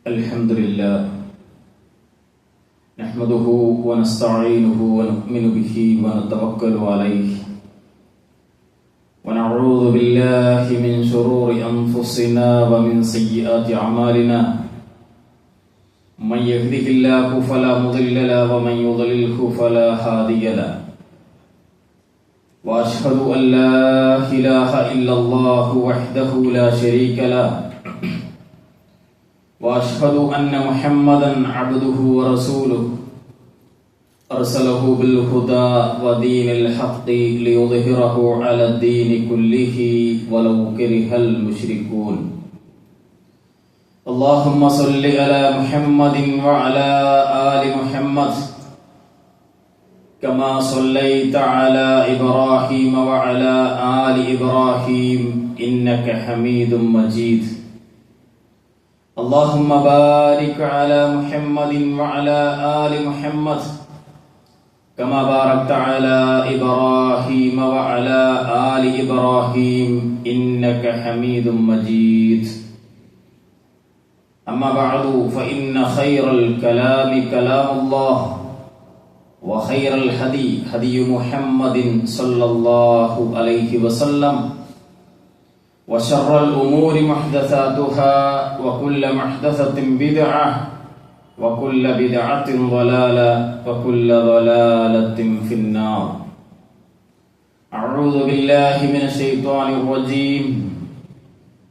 الحمد لله نحمده ونستعينه ونؤمن به ونتوكل عليه ونعوذ بالله من شرور أنفسنا ومن سيئات أعمالنا من يهده الله فلا مضل له ومن يضلله فلا هادي له وأشهد أن لا إله إلا الله وحده لا شريك له وأشهد أن محمدا عبده ورسوله أرسله بالهدى ودين الحق ليظهره على الدين كله ولو كره المشركون اللهم صل على محمد وعلى آل محمد كما صليت على إبراهيم وعلى آل إبراهيم إنك حميد مجيد اللهم بارك على محمد وعلى آل محمد كما باركت على إبراهيم وعلى آل إبراهيم إنك حميد مجيد أما بعد فإن خير الكلام كلام الله وخير الهدي هدي محمد صلى الله عليه وسلم وشر الأمور محدثاتها وكل محدثة بدعة وكل بدعة ضلالة وكل ضلالة في النار أعوذ بالله من الشيطان الرجيم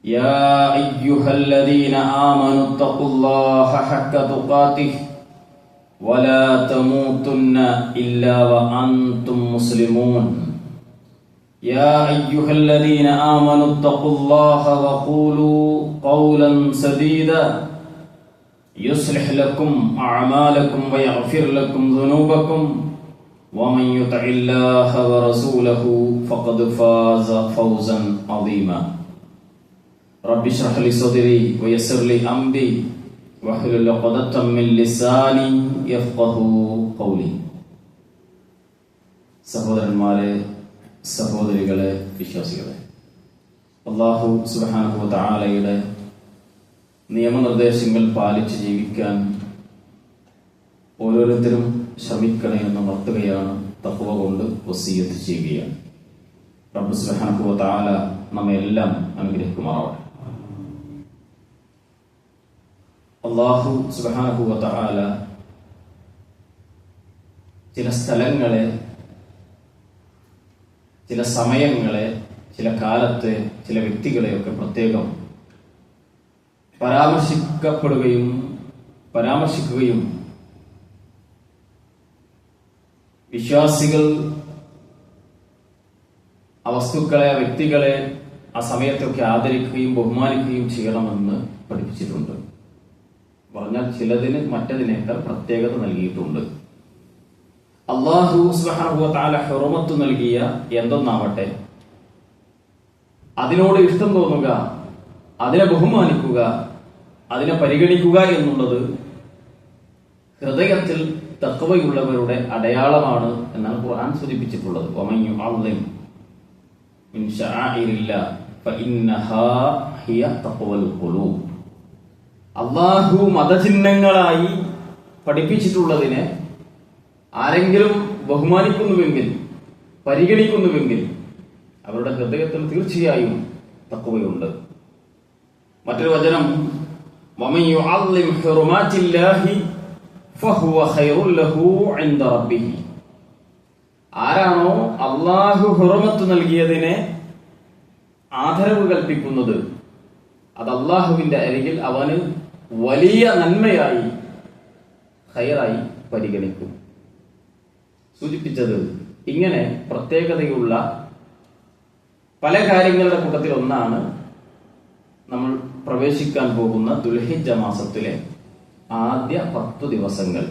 يا أيها الذين آمنوا اتقوا الله حق تقاته ولا تموتن إلا وأنتم مسلمون يا أيها الذين آمنوا اتقوا الله وقولوا قولا سديدا يصلح لكم أعمالكم ويغفر لكم ذنوبكم ومن يطع الله ورسوله فقد فاز فوزا عظيما رب اشرح لي صدري ويسر لي أمري واحلل عقدة من لساني يفقهوا قولي സഹോദരന്മാരെ, സഹോദരികളെ, വിശ്വാസികളെ, അല്ലാഹു സുബ്ഹാനഹു വ തആലയുടെ നിയമനിർദ്ദേശങ്ങൾ പാലിച്ച് ജീവിക്കാൻ ഓരോരുത്തരും ശ്രമിക്കണേ എന്ന് ഉണർത്തുകയാണ്. തഖ്വ കൊണ്ട് വസിയ്യത്ത് ചെയ്യുകയാണ്. റബ്ബ് സുബ്ഹാനഹു വ തആല നമ്മെ എല്ലാം അനുഗ്രഹിക്കുമാറാവട്ടെ. അല്ലാഹു സുബ്ഹാനഹു വ തആല ചില സ്ഥലങ്ങളെ, ചില സമയങ്ങളെ, ചില കാലത്തെ, ചില വ്യക്തികളെയൊക്കെ പ്രത്യേകം പരാമർശിക്കുകയും വിശ്വാസികൾ ആ വസ്തുക്കളെ, ആ വ്യക്തികളെ ആ സമയത്തൊക്കെ ആദരിക്കുകയും ബഹുമാനിക്കുകയും ചെയ്യണമെന്ന് പഠിപ്പിച്ചിട്ടുണ്ട്. പറഞ്ഞാൽ ചിലതിന് മറ്റതിനേക്കാൾ പ്രത്യേകത നൽകിയിട്ടുണ്ട്. അല്ലാഹു സുബ്ഹാനഹു വ തആല ഹുർമത്ത് നൽകിയ എന്തൊന്നാവട്ടെ അതിനോട് ഇഷ്ടം തോന്നുക, അതിനെ ബഹുമാനിക്കുക, അതിനെ പരിഗണിക്കുക എന്നുള്ളത് ഹൃദയത്തിൽ തഖ്വയുള്ളവരുടെ അടയാളമാണ് എന്നാണ് ഖുർആൻ സൂചിപ്പിച്ചിട്ടുള്ളത്. വമൻ യുഅള്ളിം മിൻ ശആഇരില്ലാഹ് ഫഇന്നഹാ ഹിയ തഖ്വൽ ഖുലൂബ്. അല്ലാഹു മതചിഹ്നങ്ങളായി പഠിപ്പിച്ചിട്ടുള്ളതിനെ ആരെങ്കിലും ബഹുമാനിക്കുന്നുവെങ്കിൽ, പരിഗണിക്കുന്നുവെങ്കിൽ അവരുടെ ഹൃദയത്തിൽ തീർച്ചയായും തഖ്വയുണ്ട്. മറ്റൊരു വചനം വമൻ യുഅള്ളിം ഹുറുമാറ്റില്ലാഹി ഫഹുവ ഖൈറുൽ ലഹു ഇൻദ റബ്ബിഹി. ആരാണോ അല്ലാഹു ഹുർമത്ത് നൽകിയതിനെ ആദരവ് കൽപ്പിക്കുന്നത് അത് അല്ലാഹുവിന്റെ അരികിൽ അവന് വലിയ നന്മയായി, ഖൈറായി പരിഗണിക്കും. സൂചിപ്പിച്ചത് ഇങ്ങനെ പ്രത്യേകതയുള്ള പല കാര്യങ്ങളുടെ കൂട്ടത്തിൽ ഒന്നാണ് നമ്മൾ പ്രവേശിക്കാൻ പോകുന്ന ദുൽഹിജ്ജ മാസത്തിലെ ആദ്യ 10 ദിവസങ്ങൾ.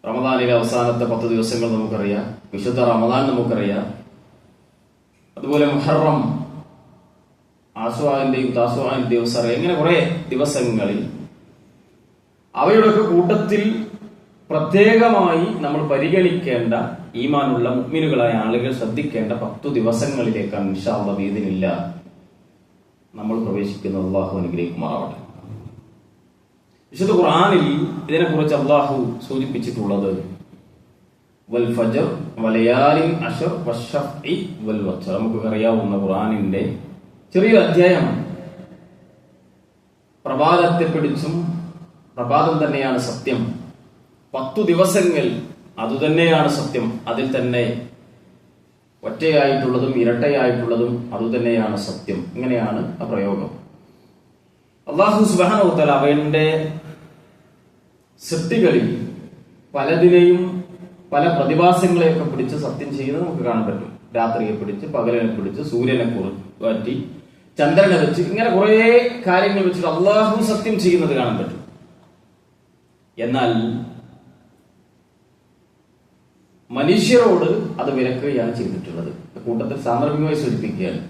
റമദാനിലെ അവസാനത്തെ 10 ദിവസങ്ങൾ നമുക്കറിയാം. വിശുദ്ധ റമദാൻ നമുക്കറിയാം. അതുപോലെ മുഹറം, ആശുആന്റെയും താസുആന്റെയും ദിവസം, എങ്ങനെ കുറെ ദിവസങ്ങളിൽ അവയുടെയൊക്കെ കൂട്ടത്തിൽ പ്രത്യേകമായി നമ്മൾ പരിഗണിക്കേണ്ട, ഈമാനുള്ള മുഅ്മിനുകളായ ആളുകൾ ശ്രദ്ധിക്കേണ്ട 10 ദിവസങ്ങളിലേക്കാണ് ഇൻഷാ അല്ലാഹ് ബിഇദ്നില്ലാഹ് നമ്മൾ പ്രവേശിക്കുന്നത്. അല്ലാഹു അനുഗ്രഹിക്കുമാറാവട്ടെ. വിശുദ്ധ ഖുർആനിൽ ഇതിനെക്കുറിച്ച് അള്ളാഹു സൂചിപ്പിച്ചിട്ടുള്ളത് വൽ ഫജ്ർ വലയാലിൻ അശ്ർ വശഫ്ഇ വൽ വത്ർ. നമുക്ക് അറിയാവുന്ന ഖുർആനിന്റെ ചെറിയൊരു അധ്യായമാണ്. പ്രഭാതത്തെ പിടിച്ചും പ്രഭാതം തന്നെയാണ് സത്യം, 10 ദിവസങ്ങൾ അതുതന്നെയാണ് സത്യം, അതിൽ തന്നെ ഒറ്റയായിട്ടുള്ളതും ഇരട്ടയായിട്ടുള്ളതും അതുതന്നെയാണ് സത്യം. ഇങ്ങനെയാണ് ആ പ്രയോഗം. അല്ലാഹു സുബ്ഹാനഹു വ തആല അവന്റെ സൃഷ്ടികളിൽ പലതിനെയും പല പ്രതിഭാസങ്ങളെയൊക്കെ പിടിച്ച് സത്യം ചെയ്യുന്നത് നമുക്ക് കാണാൻ പറ്റും. രാത്രിയെ പിടിച്ച്, പകലിനെ പിടിച്ച്, സൂര്യനെ മാറ്റി, ചന്ദ്രനെ വെച്ച്, ഇങ്ങനെ കുറെ കാര്യങ്ങൾ വെച്ചിട്ട് അള്ളാഹു സത്യം ചെയ്യുന്നത് കാണാൻ പറ്റും. എന്നാൽ മനുഷ്യരോട് അത് വിലക്കുകയാണ് ചെയ്തിട്ടുള്ളത്. കൂട്ടത്തിൽ സാന്ദർഭികമായി സൂചിപ്പിക്കുകയാണ്.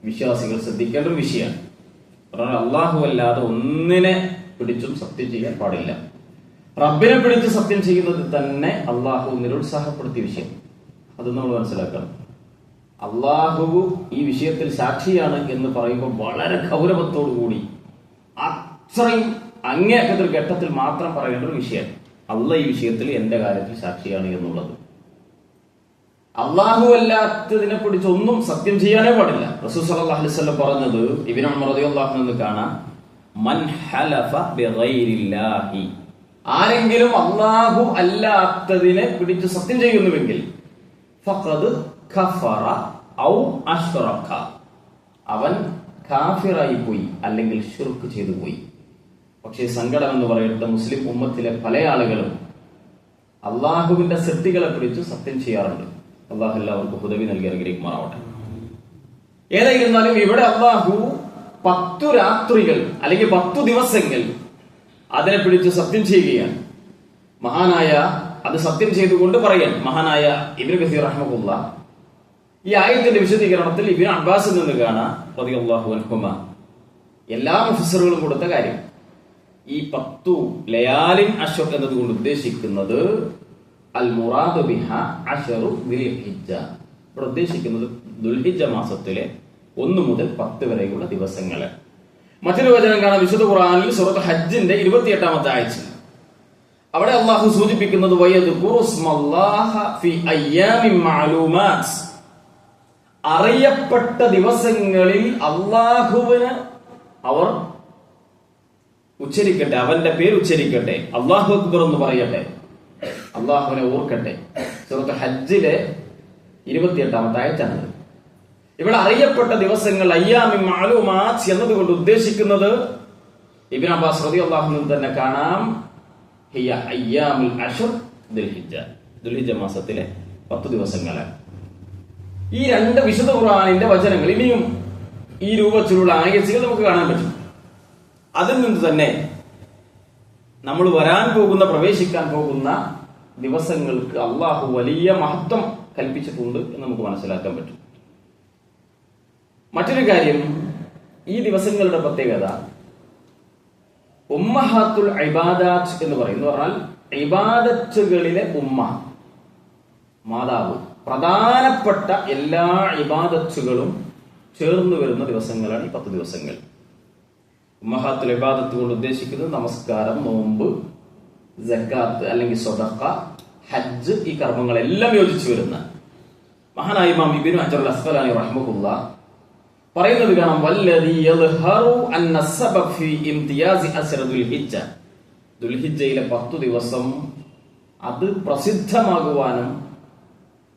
വിശ്വാസികൾ ശ്രദ്ധിക്കേണ്ട ഒരു വിഷയമാണ്. അള്ളാഹു അല്ലാതെ ഒന്നിനെ പിടിച്ചും സത്യം ചെയ്യാൻ പാടില്ല. റബ്ബിനെ പിടിച്ച് സത്യം ചെയ്യുന്നത് തന്നെ അള്ളാഹു നിരുത്സാഹപ്പെടുത്തിയ വിഷയം. അത് നമ്മൾ മനസ്സിലാക്കണം. അള്ളാഹു ഈ വിഷയത്തിൽ സാക്ഷിയാണ് എന്ന് പറയുമ്പോൾ വളരെ ഗൗരവത്തോടു കൂടി അത്രയും അങ്ങേയറ്റത്തിൽ ഘട്ടത്തിൽ മാത്രം പറയേണ്ട ഒരു വിഷയമാണ്. അള്ളാഹ് ഈ വിഷയത്തിൽ എന്റെ കാര്യത്തിൽ സാക്ഷിയാണ് എന്നുള്ളത്. അള്ളാഹു അല്ലാത്തതിനെ പിടിച്ച് ഒന്നും സത്യം ചെയ്യാനേ പാടില്ല. റസൂൽ സല്ലല്ലാഹു അലൈഹി വസല്ലം പറഞ്ഞത് ഇബ്നു ഉമർ റളിയല്ലാഹു അൻഹു കാണാം, മൻ ഹലഫ ബിഗൈരില്ലാഹി, ആരെങ്കിലും അള്ളാഹു അല്ലാത്തതിനെ പിടിച്ച് സത്യം ചെയ്യുന്നുവെങ്കിൽ ഫഖദ് കഫറ ഔ അശ്റക, അവൻ കാഫിറായി പോയി അല്ലെങ്കിൽ ശിർക്ക് ചെയ്തു പോയി. പക്ഷേ സങ്കടം എന്ന് പറയട്ടെ, മുസ്ലിം ഉമ്മത്തിലെ പല ആളുകളും അള്ളാഹുവിന്റെ സൃഷ്ടികളെ പിടിച്ച് സത്യം ചെയ്യാറുണ്ട്. അള്ളാഹു എല്ലാവർക്കും ഹുദവി നൽകി അനുഗ്രഹിക്കുമാറാവട്ടെ. ഏതായിരുന്നാലും ഇവിടെ അള്ളാഹു 10 രാത്രികൾ അല്ലെങ്കിൽ 10 ദിവസങ്ങൾ അതിനെ പിടിച്ച് സത്യം ചെയ്യുകയാണ്. മഹാനായ അത് സത്യം ചെയ്തുകൊണ്ട് പറയാൻ മഹാനായ ഇബ്നു കസീർ റഹ്മഹുല്ലാഹ് ഈ ആയത്തിന്റെ വിശദീകരണത്തിൽ ഇബ്നു അബ്ബാസിൽ നിന്ന് കാണാം റളിയല്ലാഹു അൻഹുമാ എല്ലാ മുഫസ്സിറുകളും കൊടുത്ത കാര്യം. ഈ 10 ലയാലിൻ അശ്ർ എന്നതുകൊണ്ട് ഉദ്ദേശിക്കുന്നത് അൽ മുറാദു ബിഹ അശ്റു ദുൽഹിജ്ജ. ഇവിടെ ഉദ്ദേശിക്കുന്നത് ദുൽഹിജ്ജ മാസത്തിലെ 1 മുതൽ 10 വരെയുള്ള ദിവസങ്ങളെ. മറ്റൊരു വചനം കാണാം വിശുദ്ധ ഖുർആനിൽ സൂറത്ത് ഹജ്ജിന്റെ 28ാമത്തെ ആയത്തിൽ. അവിടെ അള്ളാഹു സൂചിപ്പിക്കുന്നത് വയദ്കുറുസ്മല്ലാഹ ഫി അയ്യാമിൻ മഅലൂമാത്ത്, അറിയപ്പെട്ട ദിവസങ്ങളിൽ അള്ളാഹുവിന് അവർ ഉച്ചരിക്കട്ടെ, അവന്റെ പേര് ഉച്ചരിക്കട്ടെ, അള്ളാഹു അക്ബർ എന്ന് പറയട്ടെ, അള്ളാഹുവിനെ ഓർക്കട്ടെ. സൂറത്ത് ഹജ്ജിലെ 28ാമത്തെ ആയത്താണ്. ഇവിടെ അറിയപ്പെട്ട ദിവസങ്ങൾ അയ്യാമിൻ മഅലൂമാത്ത് എന്നതുകൊണ്ട് ഉദ്ദേശിക്കുന്നത് ഇബ്നു അബ്ബാസ് റളിയല്ലാഹു അൻഹു തന്നെ കാണാം, ഹിയ അയ്യാമുൽ അശ്ർ ദുൽഹിജ്ജ, ദുൽഹിജ്ജ മാസത്തിലെ 10 ദിവസങ്ങളെ. ഈ 2 വിശുദ്ധ ഖുർആനിന്റെ വചനങ്ങൾ ഇനിയും ഈ രൂപത്തിലുള്ള ആയത്തുകൾ നമുക്ക് കാണാൻ പറ്റും. അതിൽ നിന്ന് തന്നെ നമ്മൾ വരാൻ പോകുന്ന, പ്രവേശിക്കാൻ പോകുന്ന ദിവസങ്ങൾക്ക് അള്ളാഹു വലിയ മഹത്വം കൽപ്പിച്ചിട്ടുണ്ട് എന്ന് നമുക്ക് മനസ്സിലാക്കാൻ പറ്റും. മറ്റൊരു കാര്യം, ഈ ദിവസങ്ങളുടെ പ്രത്യേകത ഉമ്മഹാത്തുൽ ഇബാദാത്ത് എന്ന് പറയുന്നു. പറഞ്ഞാൽ ഇബാദത്തുകളിലെ ഉമ്മ, മാതാവ്, പ്രധാനപ്പെട്ട എല്ലാ ഇബാദത്തുകളും ചേർന്ന് വരുന്ന ദിവസങ്ങളാണ് ഈ 10 ദിവസങ്ങൾ. ഉമ്മഹാത്തുൽ ഇബാദത്ത് കൊണ്ട് ഉദ്ദേശിക്കുന്നത് നമസ്കാരം, നോമ്പ്, സക്കാത്ത് അല്ലെങ്കിൽ സ്വദഖ, ഹജ്ജ്, ഈ കർമ്മങ്ങളെല്ലാം യോജിച്ചു വരുന്ന. മഹാനായ ഇമാം ഇബ്നു ഹജർ അൽ അസ്ഖലാനി റഹ്മഹുല്ലാഹ് പറയുന്നത് കാണാം, വല്ലദീ യദ്ഹറു അന്ന സബബ് ഫീ ഇംതിയാസ് അശ്റ ദുൽഹിജ്ജ, ദുൽഹിജ്ജയിലെ 10 ദിവസം അത് പ്രസിദ്ധമാകുവാനും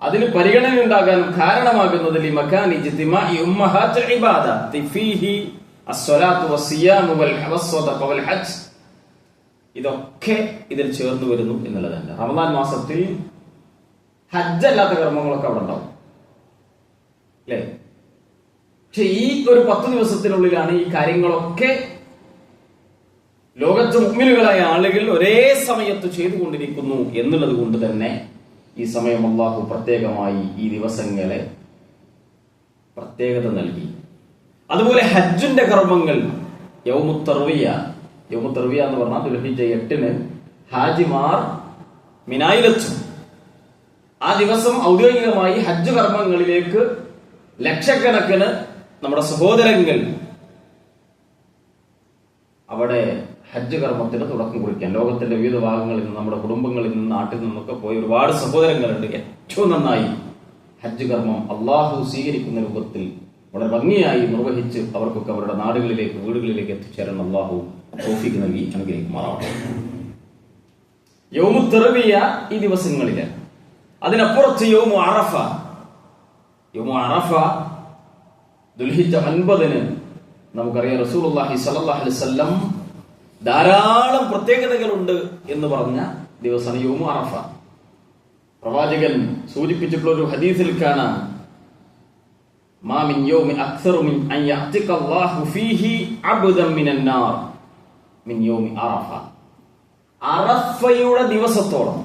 അതിന് പരിഗണന ഉണ്ടാകാനും കാരണമാകുന്നത് ലിമകാനി ഇജ്തിമാഇ ഉമ്മഹാത്തുൽ ഇബാദത്തി ഫീഹി അസ്സലാത്തു വസ്സിയാമു വസ്സദഖ വൽ ഹജ്ജ്, ഇതൊക്കെ ഇതിൽ ചേർന്ന് വരുന്നു എന്നുള്ളതല്ല. റമദാൻ മാസത്തിൽ ഹജ്ജ് അല്ലാത്ത കർമ്മങ്ങളൊക്കെ അവിടെ ഉണ്ടാവും, അല്ലേ? പക്ഷെ ഈ ഒരു 10 ദിവസത്തിനുള്ളിലാണ് ഈ കാര്യങ്ങളൊക്കെ ലോകത്ത് മുഅ്മിനുകളായ ആളുകൾ ഒരേ സമയത്ത് ചെയ്തുകൊണ്ടിരിക്കുന്നു എന്നുള്ളത് കൊണ്ട് തന്നെ ഈ സമയം അല്ലാഹു പ്രത്യേകമായി ഈ ദിവസങ്ങളെ പ്രത്യേകത നൽകി. അതുപോലെ ഹജ്ജിന്റെ കർമ്മങ്ങൾ യൗമുത് തർവിയ എന്ന് പറഞ്ഞാൽ ദുൽഹിജ്ജ 8-ന് ഹാജിമാർ മിനായിലെത്തും. ആ ദിവസം ഔദ്യോഗികമായി ഹജ്ജ് കർമ്മങ്ങളിലേക്ക് ലക്ഷക്കണക്കിന് നമ്മുടെ സഹോദരങ്ങൾ അവിടെ ഹജ്ജ് കർമ്മത്തിന് തുടക്കം കുറിക്കാൻ. ലോകത്തിന്റെ വിവിധ ഭാഗങ്ങളിൽ നിന്ന്, നമ്മുടെ കുടുംബങ്ങളിൽ നിന്ന്, നാട്ടിൽ നിന്നൊക്കെ പോയി ഒരുപാട് സഹോദരങ്ങളുണ്ട്. ഏറ്റവും നന്നായി ഹജ്ജ് കർമ്മം അള്ളാഹു സ്വീകരിക്കുന്ന രൂപത്തിൽ വളരെ ഭംഗിയായി നിർവഹിച്ച് അവർക്കൊക്കെ അവരുടെ നാടുകളിലേക്ക്, വീടുകളിലേക്ക് എത്തിച്ചേരാൻ അള്ളാഹു തൗഫീഖ് നൽകി അനുഗ്രഹിക്കുമാറാവട്ടെ. യൗമു തർവിയ ഈ ദിവസങ്ങളില്, അതിനപ്പുറത്ത് യൗമു അറഫ. യൗമു അറഫ ദുൽഹിജ്ജ 9 നമുക്കറിയാം റസൂലുള്ളാഹി സ്വല്ലല്ലാഹു അലൈഹി വസല്ലം ധാരാളം പ്രത്യേകതകളുണ്ട് എന്ന് പറഞ്ഞ ദിവസമാണ് യൗമു അറഫ. പ്രവാചകൻ സൂചിപ്പിച്ചിട്ടുള്ള ഒരു ഹദീസിൽ കാണാം, മാ മിൻ യൗമി അക്സറു മിൻ അൻ യഅതിക അല്ലാഹു ഫീഹി അബ്ദൻ മിനൻ നാർ മിൻ യൗമി അറഫ. അറഫയുടെ ദിവസത്തോളം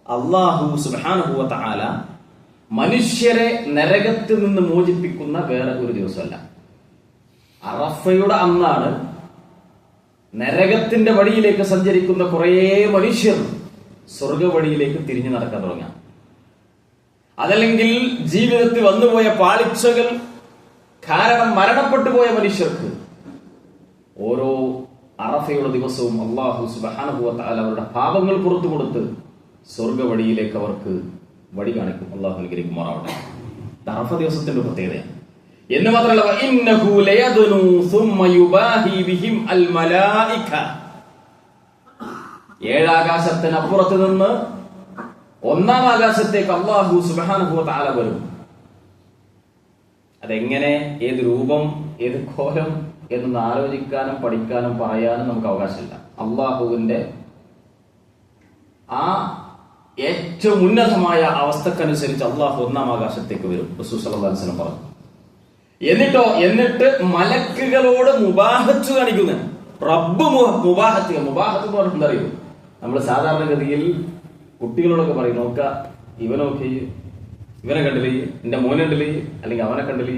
അല്ലാഹു സുബ്ഹാനഹു വ തആല മനുഷ്യരെ നരകത്തിൽ നിന്ന് മോചിപ്പിക്കുന്ന വേറെ ഒരു ദിവസമല്ല. അറഫയുടെ അന്നാണ് നരകത്തിന്റെ വഴിയിലേക്ക് സഞ്ചരിക്കുന്ന കുറേ മനുഷ്യർ സ്വർഗവഴിയിലേക്ക് തിരിഞ്ഞു നടക്കാൻ തുടങ്ങാം. അതല്ലെങ്കിൽ ജീവിതത്തിൽ വന്നുപോയ പാളിച്ചകൾ കാരണം മരണപ്പെട്ടു പോയ മനുഷ്യർക്ക് ഓരോ അറഫയുടെ ദിവസവും അല്ലാഹു സുബ്ഹാനഹു വ തആല അവരുടെ പാപങ്ങൾ പുറത്തു കൊടുത്ത് സ്വർഗവഴിയിലേക്ക് അവർക്ക് വഴി കാണിക്കും. അല്ലാഹു അനുഗ്രഹിക്കുമാറാവട്ടെ. അറഫ ദിവസത്തിന്റെ പ്രത്യേകതയാണ്. എന്ന് മാത്രമല്ല, വഇന്നഹു ലയദ്നു സുമ്മ യുബാഹി ബിഹിം അൽ മലായിക. 7 ആകാശത്തിനപ്പുറത്ത് നിന്ന് 1-ാം ആകാശത്തേക്ക് അല്ലാഹു സുബ്ഹാനഹു വ തആല വരും. അതെങ്ങനെ, ഏത് രൂപം, ഏത് കോലം എന്നൊന്ന് ആലോചിക്കാനും പഠിക്കാനും പറയാനും നമുക്ക് അവകാശമില്ല. അള്ളാഹുവിന്റെ ആ ഏറ്റവും ഉന്നതമായ അവസ്ഥക്കനുസരിച്ച് അള്ളാഹു 1-ാം ആകാശത്തേക്ക് വരും. റസൂൽ സല്ലല്ലാഹു അലൈഹി വസല്ലം പറഞ്ഞു. എന്നിട്ട് മലക്കുകളോട് മുബാഹത്ത് കാണിക്കുന്നു. റബ്ബ് മുബാഹത്ത് എന്ന് പറഞ്ഞാൽ എന്താ അറിയോ? നമ്മൾ സാധാരണഗതിയിൽ കുട്ടികളോടൊക്കെ പറയും, നോക്ക ഇവനൊക്കെ, ഇവനെ കണ്ടില്ലേ, എന്റെ മോനെ കണ്ടില്ലേ, അല്ലെങ്കിൽ അവനെ കണ്ടില്ലേ,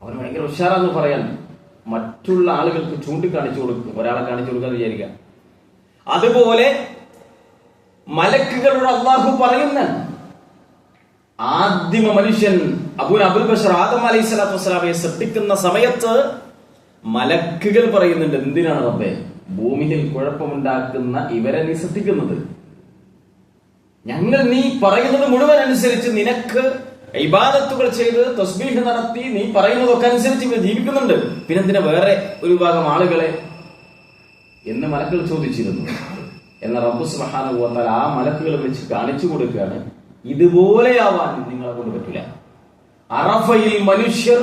അവന് ഭയങ്കര ഉഷാറാന്ന് പറയാൻ മറ്റുള്ള ആളുകൾക്ക് ചൂണ്ടിക്കാണിച്ചു കൊടുക്കും. ഒരാളെ കാണിച്ചു കൊടുക്കാന്ന് വിചാരിക്കുക. അതുപോലെ മലക്കുകളോട് അള്ളാഹു പറയുന്ന ആദിമ മനുഷ്യൻ അബുൽ ബഷർ ആദം അലൈഹി സ്വലാത്തു വസ്സലാമയെ സൃഷ്ടിക്കുന്ന സമയത്ത് മലക്കുകൾ പറയുന്നുണ്ട്, എന്തിനാണ് റബ്ബേ ഭൂമിയിൽ കുഴപ്പമുണ്ടാക്കുന്ന ഇവരെ നീ സൃഷ്ടിക്കുന്നത്? ഞങ്ങൾ നീ പറയുന്നത് മുഴുവൻ അനുസരിച്ച് നിനക്ക് ഇബാദത്തുകൾ ചെയ്ത് തസ്ബീഹ് നടത്തി നീ പറയുന്നതൊക്കെ അനുസരിച്ച് ഇവർ ജീവിക്കുന്നുണ്ട്, പിന്നെന്തിനാ വേറെ ഒരു വിഭാഗം ആളുകളെ എന്ന് മലക്കുകൾ ചോദിച്ചിരുന്നു. എന്നാൽ റബ്ബ് സുബ്ഹാനഹു വ തആല ആ മലക്കുകൾ വെച്ച് കാണിച്ചു കൊടുക്കുകയാണ്, ഇതുപോലെയാവാൻ നിങ്ങളെ കൊണ്ട് പറ്റില്ല. അറഫയിൽ മനുഷ്യർ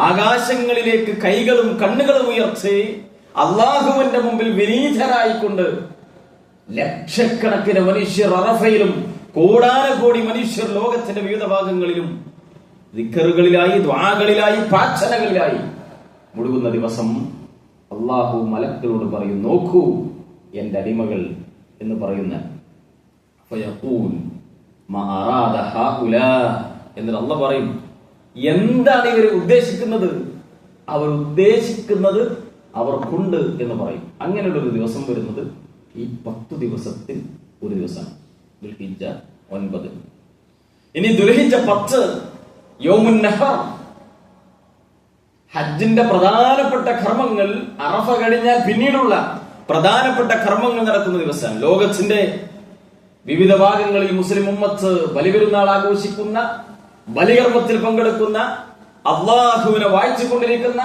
ആകാശങ്ങളിലേക്ക് കൈകളും കണ്ണുകളും ഉയർത്തി അള്ളാഹുവിന്റെ മുമ്പിൽ വിനീതരായിക്കൊണ്ട് ലക്ഷക്കണക്കിന് മനുഷ്യർ അറഫയിലും കോടാനകോടി മനുഷ്യർ ലോകത്തിന്റെ വിവിധ ഭാഗങ്ങളിലും ദിക്റുകളിലായി, ദുആകളിലായി, പ്രാർത്ഥനകളിലായി മുഴുകുന്ന ദിവസം അള്ളാഹു മലക്കുകളോട് പറയും, നോക്കൂ എന്റെ അടിമകൾ എന്ന് പറയുന്ന എന്നിട്ട് അള്ളാഹ് പറയും, എന്താണ് ഇവർ ഉദ്ദേശിക്കുന്നത്? അവർ ഉദ്ദേശിക്കുന്നത് അവർക്കുണ്ട് എന്ന് പറയും. അങ്ങനെയുള്ള ഒരു ദിവസം വരുന്നത് ഈ 10 ദിവസത്തിൽ ഒരു ദിവസമാണ്, ദുൽഹിജ്ജ 9. ഇനി ദുൽഹിജ്ജ 10 യൗമുൻ നഹർ. ഹജ്ജിന്റെ പ്രധാനപ്പെട്ട കർമ്മങ്ങൾ അറഫ കഴിഞ്ഞാൽ പിന്നീടുള്ള പ്രധാനപ്പെട്ട കർമ്മങ്ങൾ നടക്കുന്ന ദിവസമാണ്. ലോകത്തിന്റെ വിവിധ ഭാഗങ്ങളിൽ മുസ്ലിം ഉമ്മത്ത് ബലിപെരുന്നാൾ ആഘോഷിക്കുന്ന, ബലികർമ്മത്തിൽ പങ്കെടുക്കുന്ന, അള്ളാഹുവിനെ വായിച്ചുകൊണ്ടിരിക്കുന്ന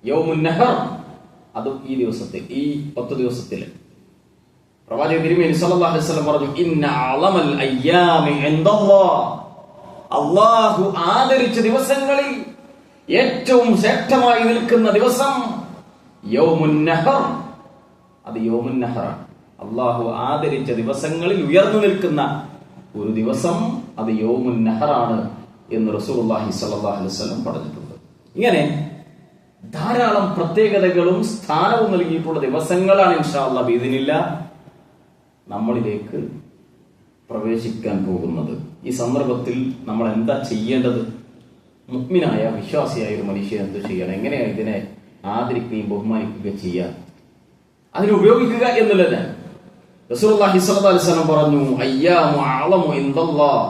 യൗമുൻ നഹർ. അതും ഈ ദിവസത്തിൽ, ഈ 10 ദിവസത്തിൽ പ്രവാചകൻ തിരുമേനി സല്ലല്ലാഹു അലൈഹി വസല്ലം പറഞ്ഞു, ഇന്ന അളമൽ അയ്യാമി ഇൻദല്ലാഹ്. അള്ളാഹു ആദരിച്ച ദിവസങ്ങളിൽ ഏറ്റവും ശ്രേഷ്ഠമായി നിൽക്കുന്ന ദിവസം യൗമുൻ നഹർ. അത് യൗമുൻ നഹറാണ്. അള്ളാഹു ആദരിച്ച ദിവസങ്ങളിൽ ഉയർന്നു നിൽക്കുന്ന ഒരു ദിവസം അത് യൗമുൻ നഹറാണ് എന്ന് റസൂലുള്ളാഹി സ്വല്ലല്ലാഹു അലൈഹി വസല്ലം പറഞ്ഞിട്ടുണ്ട്. ഇങ്ങനെ ധാരാളം പ്രത്യേകതകളും സ്ഥാനവും നൽകിയിട്ടുള്ള ദിവസങ്ങളാണ് ഇൻഷാ അല്ലാഹ് ബിഇദ്നില്ലാഹ് നമ്മളിലേക്ക് പ്രവേശിക്കാൻ പോകുന്നത്. ഈ സന്ദർഭത്തിൽ നമ്മൾ എന്താ ചെയ്യേണ്ടത്? മുഅ്മിനായ വിശ്വാസിയായ ഒരു മനുഷ്യൻ എന്ത് ചെയ്യണം? എങ്ങനെയാണ് ഇതിനെ ആദരിക്കുകയും ബഹുമാനിക്കുകയും ചെയ്യുക, അതിനെ ഉപയോഗിക്കുക എന്നുള്ളത് റസൂലുള്ളാഹി സ്വല്ലല്ലാഹു അലൈഹി വസല്ലം പറഞ്ഞു, അയ്യാമു അഅളമു ഇൻദല്ലാഹ്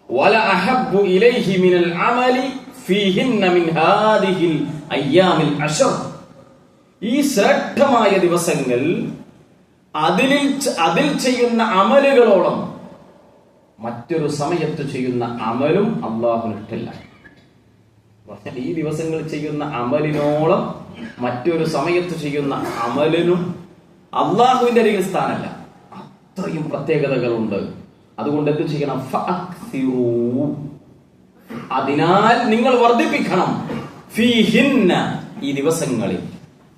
വല അഹബ്ബു ഇലൈഹി മിനൽ അമലി ഫീഹിന്ന മിൻ ഹാദിഹിൽ അയ്യാമിൽ അശർ. ഈ ശ്രേഷ്ഠമായ ദിവസങ്ങൾ അതിൽ ചെയ്യുന്ന അമലുകളോളം മറ്റൊരു സമയത്ത് ചെയ്യുന്ന അമലും അള്ളാഹുവിന് ഇഷ്ടമില്ല. ഈ ദിവസങ്ങൾ ചെയ്യുന്ന അമലിനോളം മറ്റൊരു സമയത്ത് ചെയ്യുന്ന അമലിനും അള്ളാഹുവിന്റെ അരികിൽ സ്ഥാനമല്ല. അത്രയും പ്രത്യേകതകളുണ്ട്. അതുകൊണ്ട് എന്ത് ചെയ്യണം? അതിനാൽ നിങ്ങൾ വർദ്ധിപ്പിക്കണം ഫീഹിന്ന, ഈ ദിവസങ്ങളിൽ,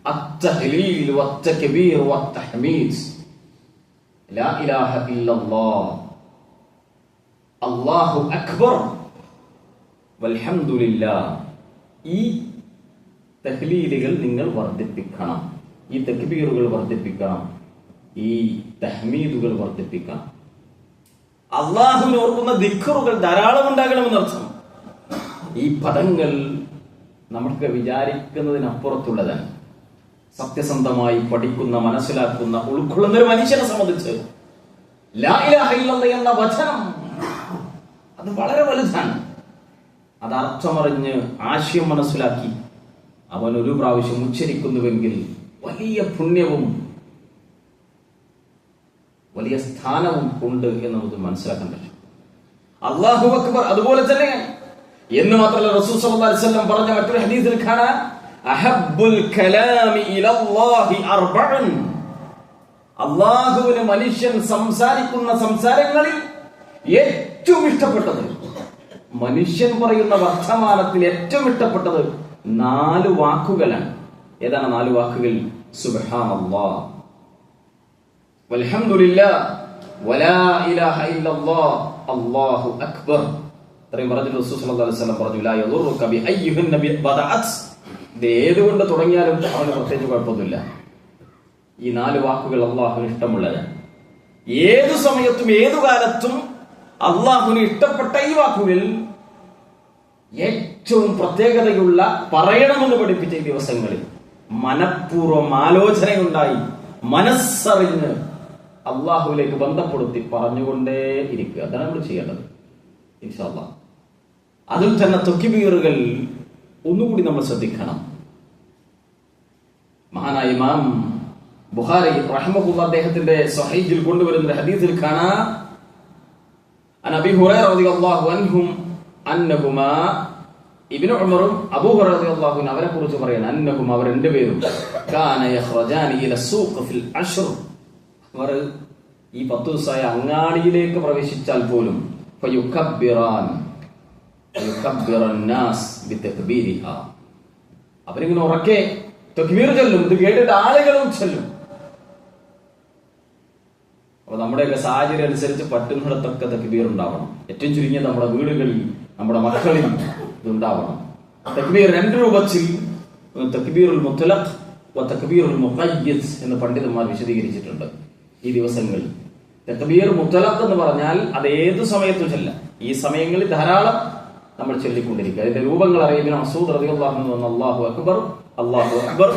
അത്തഹ്ലീൽ വത്തക്ബീർ വത്തഹ്മീദ്, ലാ ഇലാഹ ഇല്ലല്ലാഹ്, അല്ലാഹു അക്ബർ, വൽഹംദുലില്ലാഹ്. ഈ തഹ്ലീലുകൾ നിങ്ങൾ വർദ്ധിപ്പിക്കണം, ഈ തക്ബീറുകൾ വർദ്ധിപ്പിക്കണം, ഈ തഹ്മീദുകൾ വർദ്ധിപ്പിക്കണം. അള്ളാഹുവിനെ ഓർക്കുന്ന ദിക്റുകൾ ധാരാളം ഉണ്ടാകണമെന്നർത്ഥം. ഈ പദങ്ങൾ നമുക്ക് വിചാരിക്കുന്നതിനപ്പുറത്തുള്ളതാണ്. സത്യസന്ധമായി പഠിക്കുന്ന, മനസ്സിലാക്കുന്ന, ഉൾക്കൊള്ളുന്ന ഒരു മനുഷ്യനെ സംബന്ധിച്ച് ലാ ഇലാഹ ഇല്ലല്ലാഹ് എന്ന വചനം അത് വളരെ വലുതാണ്. അത് അർത്ഥമറിഞ്ഞ് ആശയം മനസ്സിലാക്കി അവൻ ഒരു പ്രാവശ്യം ഉച്ചരിക്കുന്നുവെങ്കിൽ വലിയ പുണ്യവും വലിയ സ്ഥാനവും ഉണ്ട് എന്ന് നമുക്ക് മനസ്സിലാക്കാൻ പറ്റും. അല്ലാഹു അക്ബർ അതുപോലെ തന്നെ എന്ന് മാത്രമല്ല, റസൂൽ സല്ലല്ലാഹു അലൈഹി വസല്ലം പറഞ്ഞ മറ്റൊരു ഹദീസിൽ കാണാം, അഹബ്ബുൽ കലാമി ഇലല്ലാഹി അർബഉൻ, അല്ലാഹുവിന് മനുഷ്യൻ സംസാരിക്കുന്ന സംസാരങ്ങളിൽ ഏറ്റവും ഇഷ്ടപ്പെട്ടത്, മനുഷ്യൻ പറയുന്ന വർത്തമാനത്തിൽ ഏറ്റവും ഇഷ്ടപ്പെട്ടത് 4 വാക്കുകളാണ്. ഏതാണ് 4 വാക്കുകൾ? സുബ്ഹാനല്ലാഹ്, വൽഹംദുലില്ലാഹ്, വലാ ഇലാഹ ഇല്ലല്ലാഹ്, അല്ലാഹു അക്ബർ. ഇത്രയും പറഞ്ഞിട്ട് റസൂൽ സല്ലല്ലാഹു അലൈഹി വസല്ലം പറഞ്ഞു, ലാ യദുറുക ബിഅയ്യിഹിന്ന ബദഅത്, ഇത് ഏതുകൊണ്ട് തുടങ്ങിയാലും അവന് പ്രത്യേകിച്ച് കുഴപ്പമൊന്നുമില്ല. ഈ 4 വാക്കുകൾ അള്ളാഹുവിന് ഇഷ്ടമുള്ളതാണ്. ഏതു സമയത്തും ഏതു കാലത്തും അള്ളാഹുവിന് ഇഷ്ടപ്പെട്ട ഈ വാക്കുകൾ ഏറ്റവും പ്രത്യേകതയുള്ള പറയണമെന്ന് പഠിപ്പിച്ച ഈ ദിവസങ്ങളിൽ മനഃപൂർവ്വം ആലോചനയുണ്ടായി മനസ്സറിഞ്ഞ് അള്ളാഹുവിലേക്ക് ബന്ധപ്പെടുത്തി പറഞ്ഞുകൊണ്ടേ ഇരിക്കുക. അതാണ് നമ്മൾ ചെയ്യേണ്ടത് ഇൻഷാ അല്ലാഹ്. അതിൽ തന്നെ തക്ബീറുകൾ ഒന്നുകൂടി നമ്മൾ ശ്രദ്ധിക്കണം. മഹാനായ ഇമാം ബുഖാരി റഹിമഹുല്ലാഹ് അദ്ദേഹത്തിന്റെ സ്വഹീഹിൽ കൊണ്ടുവരുന്ന ഹദീസിൽ കാണാം, അൻ അബീ ഹുറൈറ റളിയല്ലാഹു അൻഹും അന്നഹുമാ, ഇബ്നു ഉമറും അബൂ ഹുറൈറ റളിയല്ലാഹു അൻഹു അവരെ കുറിച്ച് പറയുന്നു, അന്നഹും അവർ രണ്ടുപേരും കാന യഖ്റജാനി ഇല സൂഖ് ഫിൽ അശ്ർ, അവർ ഈ 10 ദിവസമായ അങ്ങാടിയിലേക്ക് പ്രവേശിച്ചാൽ പോലും ഫയുകബ്ബിറാൻ നാസ് ബിതക്ബീരിഹാ, അവരിങ്ങനെ ഉറക്കെ തക്ബീർ ചൊല്ലും. ഇത് കേട്ടിട്ട് ആളുകളും ചൊല്ലും. അപ്പൊ നമ്മുടെയൊക്കെ സാഹചര്യം അനുസരിച്ച് പറ്റുന്നിടത്തൊക്കെ തക്ബീർ ഉണ്ടാവണം. ഏറ്റവും ചുരുങ്ങിയ നമ്മുടെ വീടുകളിൽ, നമ്മുടെ മക്കളിൽ ഇതുണ്ടാവണം. തക്ബീർ 2 രൂപത്തിൽ, തക്ബീറുൽ മുത്ലഖ് വ തക്ബീറുൽ മുഖയ്യിദ് എന്ന് പണ്ഡിതന്മാർ വിശദീകരിച്ചിട്ടുണ്ട്. ഈ ദിവസങ്ങളിൽ തക്ബീർ മുത്ലഖ് എന്ന് പറഞ്ഞാൽ അത് ഏതു സമയത്തും ചൊല്ലാം. ഈ സമയങ്ങളിൽ ധാരാളം നമ്മൾ ചൊല്ലിക്കൊണ്ടിരിക്കുക. അതിന്റെ രൂപങ്ങൾ അറിയുന്ന മസൂദ് റളിയല്ലാഹു അൻഹു അല്ലാഹു അക്ബർ, അല്ലാഹു അക്ബർ,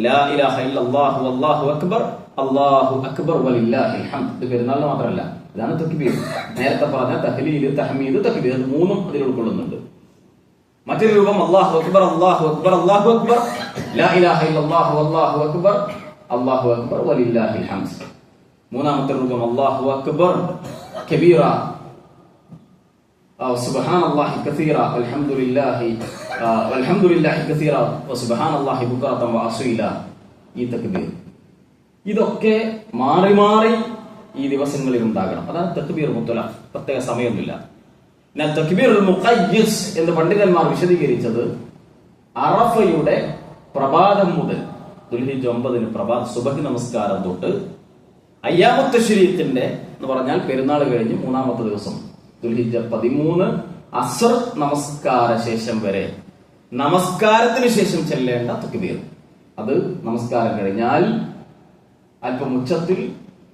ലാ ഇലാഹ ഇല്ലല്ലാഹു അല്ലാഹു അക്ബർ, അല്ലാഹു അക്ബർ വലില്ലാഹിൽ ഹംദ്. ഇത് പെരുന്നാളിന് മാത്രമല്ല, ഇതാണ് തക്ബീർ. നേരത്തെ പറഞ്ഞ തഹ്ലീൽ, തഹ്മീദ്, തക്ബീർ 3ഉം അതിൽ ഉൾക്കൊള്ളുന്നുണ്ട്. മറ്റൊരു രൂപം അല്ലാഹു അക്ബർ, അല്ലാഹു അക്ബർ, അല്ലാഹു അക്ബർ, ലാ ഇലാഹ ഇല്ലല്ലാഹു അല്ലാഹു അക്ബർ, അല്ലാഹു അക്ബർ വലില്ലാഹിൽ ഹംദ്. മൂന്നാമത്തെ രൂപം അല്ലാഹു അക്ബർ കബീറ, സുബ്ഹാനല്ലാഹി കസീറ, വൽഹംദുലില്ലാഹി കസീറ, വസുബ്ഹാനല്ലാഹി ബുക്റതൻ വഅസീല. ഈ തക്ബീർ ഇതൊക്കെ മാറി മാറി ഈ ദിവസങ്ങളിൽ ഉണ്ടാകണം. അതാണ് തക്ബീർ മുത്ലഖ്, പ്രത്യേക സമയമൊന്നുമില്ല. എന്നാൽ തക്ബീറുൽ മുഖയ്യിസ് എന്ന് പണ്ഡിതന്മാർ വിശദീകരിച്ചത് അറഫയുടെ പ്രഭാതം മുതൽ ദുൽഹിജ്ജ് 9 പ്രഭാത സുബഹി നമസ്കാരം തൊട്ട് അയ്യാമുത്ത് തശ്രീഖിന്റെ എന്ന് പറഞ്ഞാൽ പെരുന്നാൾ കഴിഞ്ഞ് 3ാമത്തെ ദിവസം ദുൽഹിജ്ജ് 13 അസ്ർ നമസ്കാര ശേഷം വരെ നമസ്കാരത്തിന് ശേഷം ചെല്ലേണ്ട തക്ബീർ. അത് നമസ്കാരം കഴിഞ്ഞാൽ അല്പം ഉച്ചത്തിൽ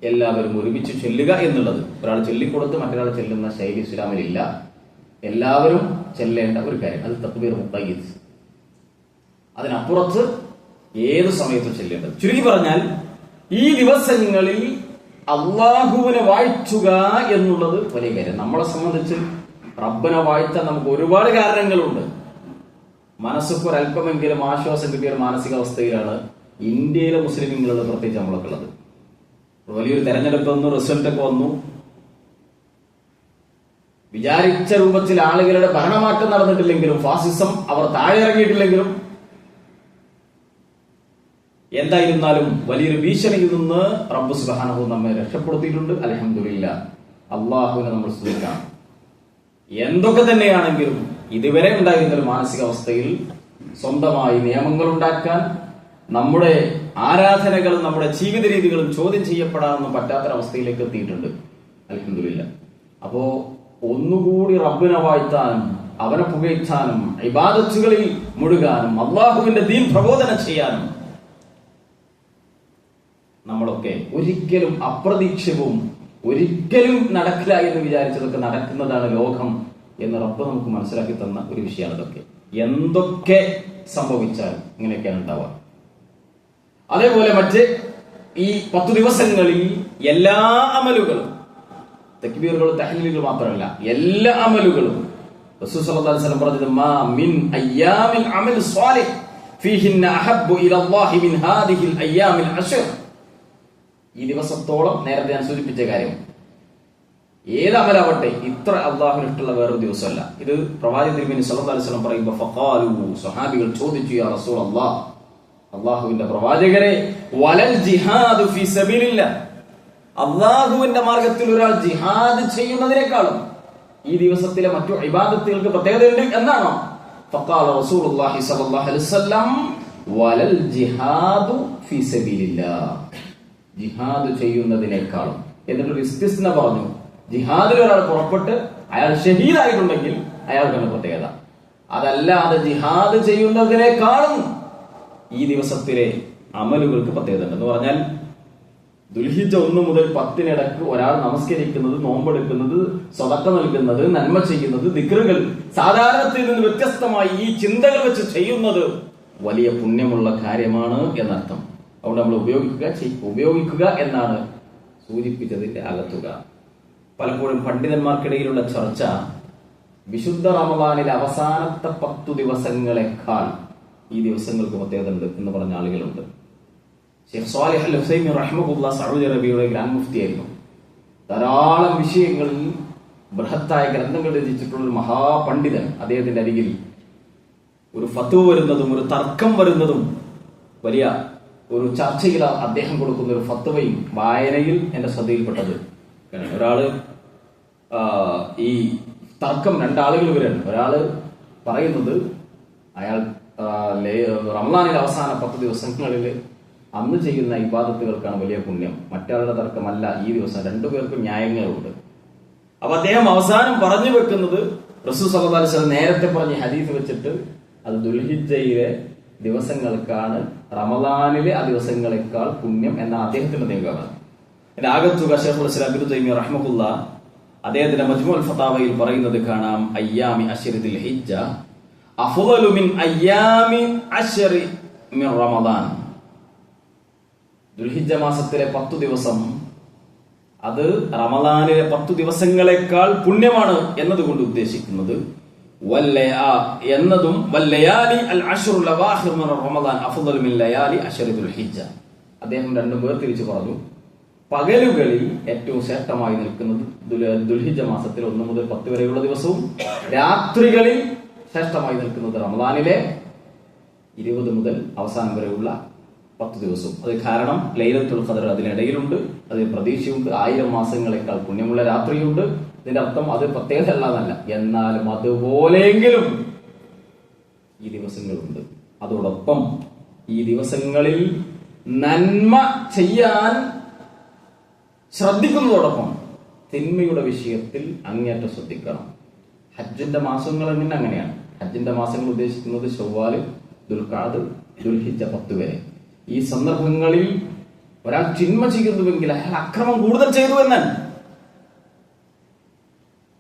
എല്ലാവരും ഒരുമിച്ച് ചെല്ലുക എന്നുള്ളത്, ഒരാൾ ചൊല്ലിക്കൊടുത്ത് മറ്റൊരാൾ ചെല്ലുന്ന ശൈലി ഇസ്ലാമിലില്ല. എല്ലാവരും ചെല്ലേണ്ട ഒരു കാര്യം, അത് തക്ബീർ മുഖയ്യിദ്. അതിനപ്പുറത്ത് ഏത് സമയത്തും ചെല്ലേണ്ടത്. ചുരുക്കി പറഞ്ഞാൽ ഈ ദിവസങ്ങളിൽ അള്ളാഹുവിനെ വാഴ്ത്തുക എന്നുള്ളത് വലിയ കാര്യം. നമ്മളെ സംബന്ധിച്ച് റബ്ബിനെ വാഴ്ത്താൻ നമുക്ക് ഒരുപാട് കാരണങ്ങളുണ്ട്. മനസ്സൊക്കെ ഒരല്പമെങ്കിലും ആശ്വാസം കിട്ടിയ ഒരു മാനസികാവസ്ഥയിലാണ് ഇന്ത്യയിലെ മുസ്ലിമുകളുടെ പ്രത്യേകിച്ച് നമ്മളൊക്കെ ഉള്ളത്. വലിയൊരു തെരഞ്ഞെടുപ്പ് വന്നു, റിസൾട്ടൊക്കെ വന്നു, വിചാരിച്ച രൂപത്തിൽ ആളുകളുടെ ഭരണമാറ്റം നടന്നിട്ടില്ലെങ്കിലും, ഫാസിസം അവർ താഴെ ഇറങ്ങിയിട്ടില്ലെങ്കിലും, എന്തായിരുന്നാലും വലിയൊരു ഭീഷണിയിൽ നിന്ന് റബ്ബ് സുബ്ഹാനഹു നമ്മെ രക്ഷപ്പെടുത്തിയിട്ടുണ്ട്. അൽഹംദുലില്ലാഹ്, അള്ളാഹുവിനെ നമ്മൾ സ്തുതിക്കാം. എന്തൊക്കെ തന്നെയാണെങ്കിലും ഇതുവരെ ഉണ്ടായിരുന്ന ഒരു മാനസികാവസ്ഥയിൽ സ്വന്തമായി നിയമങ്ങൾ ഉണ്ടാക്കാൻ, നമ്മുടെ ആരാധനകളും നമ്മുടെ ജീവിത രീതികളും ചോദ്യം ചെയ്യപ്പെടാനൊന്നും പറ്റാത്തൊരവസ്ഥയിലേക്ക് എത്തിയിട്ടുണ്ട്. അൽഹംദുലില്ലാഹ്. അപ്പോ ഒന്നുകൂടി റബ്ബിനെ വാഴ്ത്താനും അവനെ പുകഴ്ത്താനും ഇബാദത്തുകളിൽ മുഴുകാനും അള്ളാഹുവിന്റെ ദീൻ പ്രബോധനം ചെയ്യാനും നമ്മളൊക്കെ ഒരിക്കലും അപ്രതീക്ഷിതവും ഒരിക്കലും നടക്കില്ല എന്ന് വിചാരിച്ചതൊക്കെ നടക്കുന്നതാണ് ലോകം എന്ന് റബ്ബ് നമുക്ക് മനസ്സിലാക്കി തന്ന ഒരു വിഷയമാണ് ഇതൊക്കെ. എന്തൊക്കെ സംഭവിച്ചാലും ഇങ്ങനെയൊക്കെയാണ് ഉണ്ടാവുക. അതേപോലെ മറ്റ് ഈ 10 ദിവസങ്ങളിൽ എല്ലാ അമലുകളും, തക്ബീറുകളും തഹ്ലീലുകളും മാത്രമല്ല, എല്ലാ അമലുകളും റസൂൽ സല്ലല്ലാഹു അലൈഹി വസല്ലം പറഞ്ഞത് മാ മിൻ അയ്യാമിൽ അമൽ സ്വാലിഹ് ഫീഹിന്ന അഹബ്ബു ഇലല്ലാഹി മിൻ ഹാദിഹിൽ അയ്യാമിൽ അശ്ർ. ഈ ദിവസത്തോളം നേരത്തെ ഞാൻ സൂചിപ്പിച്ച കാര്യം, ഏത് അമലാവട്ടെ ഇത്ര അള്ളാഹുവിന് ഇഷ്ടമുള്ള വേറൊരു ദിവസമല്ല. ഇത് പ്രവാചകൻ തിരുമേനി സല്ലല്ലാഹു അലൈഹി വസല്ലം പറയുമ്പോൾ ഫഖാലു, സ്വഹാബികൾ ചോദിച്ചു, യാ റസൂലല്ലാഹ്, അള്ളാഹുവിന്റെ പ്രവാചകരെ, വലൽ ജിഹാദു ഫീ സബീലില്ലാഹ്, അള്ളാഹുവിന്റെ മാർഗത്തിൽ ഒരാൾ ജിഹാദ് ചെയ്യുന്നതിനേക്കാളും ഈ ദിവസത്തിലെ മറ്റു ഇബാദത്തുകൾക്ക് പ്രത്യേകതയുണ്ട് എന്നാണോ? ഫഖാല റസൂലുള്ളാഹി സ്വല്ലല്ലാഹു അലൈഹി വസല്ലം വലൽ ജിഹാദു ഫീ സബീലില്ലാഹ്, ജിഹാദ് ചെയ്യുന്നതിനേക്കാളും. എന്നിട്ടൊരു ഇസ്തിസ്ന പറഞ്ഞു, ജിഹാദിൽ ഒരാൾ പുറപ്പെട്ട് അയാൾ ഷഹീദായിട്ടുണ്ടെങ്കിൽ അയാൾക്കാണ് പ്രത്യേകത. അതല്ലാതെ ജിഹാദ് ചെയ്യുന്നതിനേക്കാളും ഈ ദിവസത്തിലെ അമലുകൾക്ക് പ്രത്യേകത ഉണ്ട്. എന്ന് പറഞ്ഞാൽ ദുൽഹിജ്ജ 1 മുതൽ 10 ഒരാൾ നമസ്കരിക്കുന്നത്, നോമ്പെടുക്കുന്നത്, സ്വതക്ക നൽകുന്നത്, നന്മ ചെയ്യുന്നത്, ദിക്റുകൾ സാധാരണത്തിൽ നിന്ന് വ്യത്യസ്തമായി ഈ ചിന്തകൾ വെച്ച് ചെയ്യുന്നത് വലിയ പുണ്യമുള്ള കാര്യമാണ് എന്നർത്ഥം. അതുകൊണ്ട് നമ്മൾ ഉപയോഗിക്കുക എന്നാണ് സൂചിപ്പിച്ചതിന്റെ അകത്തുക. പലപ്പോഴും പണ്ഡിതന്മാർക്കിടയിലുള്ള ചർച്ച വിശുദ്ധ റമദാനിലെ അവസാനത്തെ 10 ദിവസങ്ങളെക്കാൾ ഈ ദിവസങ്ങൾക്ക് പ്രത്യേകത ഉണ്ട് എന്ന് പറഞ്ഞ ആളുകളുണ്ട്. ഷെയ്ഖ് സ്വാലിഹ് അൽ ഉസൈമീൻ റഹിമഹുല്ലാഹ് സഊദി അറേബ്യയുടെ ഗ്രാൻഡ് മുഫ്തി ആയിരുന്നു. ധാരാളം വിഷയങ്ങളിൽ ബൃഹത്തായ ഗ്രന്ഥങ്ങൾ രചിച്ചിട്ടുള്ള ഒരു മഹാപണ്ഡിതൻ. അദ്ദേഹത്തിന്റെ അരികിൽ ഒരു ഫത്വ വരുന്നതും ഒരു തർക്കം വരുന്നതും വലിയ ഒരു ചർച്ചയിൽ അദ്ദേഹം കൊടുക്കുന്ന ഒരു ഫത്വയും വായനയിൽ എന്റെ ശ്രദ്ധയിൽപ്പെട്ടത്. ഒരാള് ഈ തർക്കം, 2 ആളുകൾ വരെയാണ്. ഒരാള് പറയുന്നത് അയാൾ റമദാനിലെ അവസാന 10 ദിവസങ്ങളിൽ അന്ന് ചെയ്യുന്ന ഇബാദത്തുകൾക്കാണ് വലിയ പുണ്യം. മറ്റാളുടെ തർക്കമല്ല ഈ ദിവസം. 2 പേർക്കും ന്യായങ്ങളുണ്ട്. അപ്പൊ അദ്ദേഹം അവസാനം പറഞ്ഞു വെക്കുന്നത് റസൂൽ സല്ലല്ലാഹു അലൈഹി വസല്ലം നേരത്തെ പറഞ്ഞ ഹദീസ് വെച്ചിട്ട് അത് ദുൽഹിജ്ജയിലെ ദിവസങ്ങൾക്കാണ് റമദാനിലെ ആ ദിവസങ്ങളെക്കാൾ പുണ്യം എന്നാണ് അദ്ദേഹത്തിന്റെ നിഗമനം. ഇതിന്റെ ആകത്തുക ശൈഖുൽ ഇസ്ലാം ഇബ്നു തൈമിയ്യ റഹിമഹുല്ലാഹ് അദ്ദേഹത്തിന്റെ മജ്മുഉൽ ഫതാവയിൽ പറയുന്നത് കാണാം, അയ്യാമി അശ്രി ദിൽ ഹിജ്ജ അഫ്ളലു മിൻ അയ്യാമി അശ്രി മിൻ റമദാൻ. ദുൽഹിജ്ജ മാസത്തിലെ 10 ദിവസം അത് റമദാനിലെ 10 ദിവസങ്ങളെക്കാൾ പുണ്യമാണ് എന്നതുകൊണ്ട് ഉദ്ദേശിക്കുന്നത് എന്നതും അദ്ദേഹം 2 വേർതിരിച്ച് പറഞ്ഞു. പകലുകളിൽ ഏറ്റവും ശ്രേഷ്ഠമായി നിൽക്കുന്നത് ദുൽഹിജ്ജ മാസത്തിൽ 1 മുതൽ 10 വരെയുള്ള ദിവസവും, രാത്രികളിൽ ശ്രേഷ്ഠമായി നിൽക്കുന്നത് റമദാനിലെ 20 മുതൽ അവസാനം വരെയുള്ള 10 ദിവസവും. അത് കാരണം ലൈലത്തുൽ ഖദർ അതിനിടയിലുണ്ട്, അതിൽ പ്രതീക്ഷയുണ്ട്, 1000 മാസങ്ങളെക്കാൾ പുണ്യമുള്ള രാത്രിയുണ്ട്. ഇതിന്റെ അർത്ഥം അത് പ്രത്യേകത അല്ലാതല്ല, എന്നാലും അതുപോലെയെങ്കിലും ഈ ദിവസങ്ങളുണ്ട്. അതോടൊപ്പം ഈ ദിവസങ്ങളിൽ നന്മ ചെയ്യാൻ ശ്രദ്ധിക്കുന്നതോടൊപ്പം തിന്മയുടെ വിഷയത്തിൽ അങ്ങേറ്റം ശ്രദ്ധിക്കണം. ഹജ്ജിന്റെ മാസങ്ങൾ അങ്ങനെയാണ്. ഹജ്ജിന്റെ മാസങ്ങൾ ഉദ്ദേശിക്കുന്നത് ശവ്വാൽ, ദുൽഖഅദ്, ദുൽഹിജ്ജ 10 വരെ. ഈ സന്ദർഭങ്ങളിൽ ഒരാൾ തിന്മ ചെയ്യുന്നുവെങ്കിൽ അയാൾ അക്രമം കൂടുതൽ ചെയ്തു എന്നാണ്.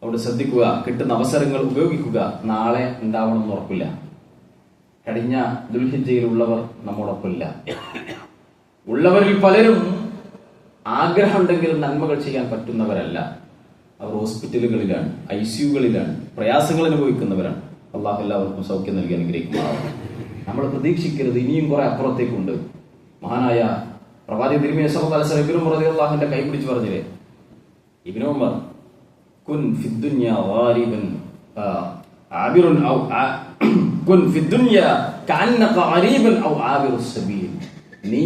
അവിടെ ശ്രദ്ധിക്കുക, കിട്ടുന്ന അവസരങ്ങൾ ഉപയോഗിക്കുക. നാളെ ഉണ്ടാവണം എന്ന് ഉറപ്പില്ല. കഴിഞ്ഞ ദുൽഹിജ്ജയിലുള്ളവർ നമ്മോടൊപ്പമില്ല. ഉള്ളവരിൽ പലരും ആഗ്രഹമുണ്ടെങ്കിലും നന്മകൾ ചെയ്യാൻ പറ്റുന്നവരല്ല. അവർ ഹോസ്പിറ്റലുകളിലാണ്, ICUകളിലാണ്, പ്രയാസങ്ങൾ അനുഭവിക്കുന്നവരാണ്. അള്ളാഹു എല്ലാവർക്കും സൗഖ്യം നൽകി അനുഗ്രഹിക്കുന്നതാണ്. നമ്മൾ പ്രതീക്ഷിക്കരുത് ഇനിയും കുറെ അപ്പുറത്തേക്കുണ്ട്. മഹാനായ പ്രവാചകൻ തിരുമേനി സല്ലല്ലാഹു അലൈഹി വസല്ലം ഇബ്നു ഉമർ റളിയല്ലാഹുവിന്റെ കൈ പിടിച്ച് പറഞ്ഞില്ലേ, ഇബ്നു ഉമർ കുൻ ഫിദ്ദുനിയ ഗാരിബൻ ആബിറുൻ ഔ കുൻ ഫിദ്ദുനിയ കഅന്നക ഗരീബൻ ഔ ആബിറുസ് സബീൽ. നീ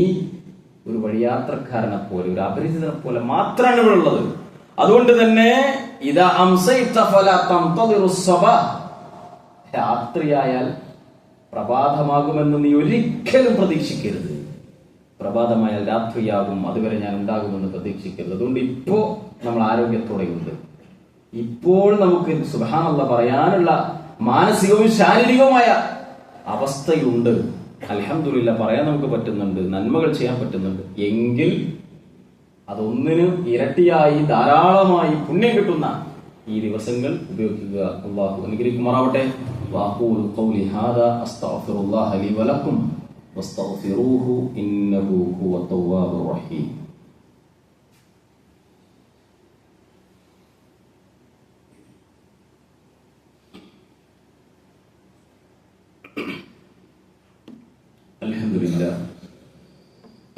ഒരു വഴിയാത്രക്കാരനെ പോലെ, ഒരു അപരിചിതനെ പോലെ മാത്രമാണ് ഇവിടെ ഉള്ളത്. അതുകൊണ്ട് തന്നെ ഇദാ അംസൈത ഫലാ തംതദിറുസ് സബാഹ്, രാത്രിയായാൽ പ്രഭാതമാകുമെന്ന് നീ ഒരിക്കലും പ്രതീക്ഷിക്കരുത്. പ്രഭാതമായാൽ രാത്രിയാകും, അതുവരെ ഞാൻ ഉണ്ടാകുമെന്ന് പ്രതീക്ഷിക്കരുത്. അതുകൊണ്ട് ഇപ്പോ നമ്മൾ ആരോഗ്യത്തോടെയുണ്ട്. ഇപ്പോൾ നമുക്ക് സുബ്ഹാനല്ലാഹ് പറയാനുള്ള മാനസികവും ശാരീരികവുമായ അവസ്ഥയുണ്ട്. അൽഹംദുലില്ലാഹ് പറയാൻ നമുക്ക് പറ്റുന്നുണ്ട്, നന്മകൾ ചെയ്യാൻ പറ്റുന്നുണ്ട്. എങ്കിൽ അതൊന്നിന് ഇരട്ടിയായി ധാരാളമായി പുണ്യം കിട്ടുന്ന ഈ ദിവസങ്ങൾ ഉപയോഗിക്കുക. അല്ലാഹു അനുഗ്രഹിക്കുമാറാവട്ടെ. വഅഖൂലു ഖൗലി ഹാദാ അസ്തഗ്ഫിറുല്ലാഹ ലി വലക്കും വസ്തഗ്ഫിറൂഹു ഇന്നഹു ഹുവത് തവ്വാബുർ റഹീം.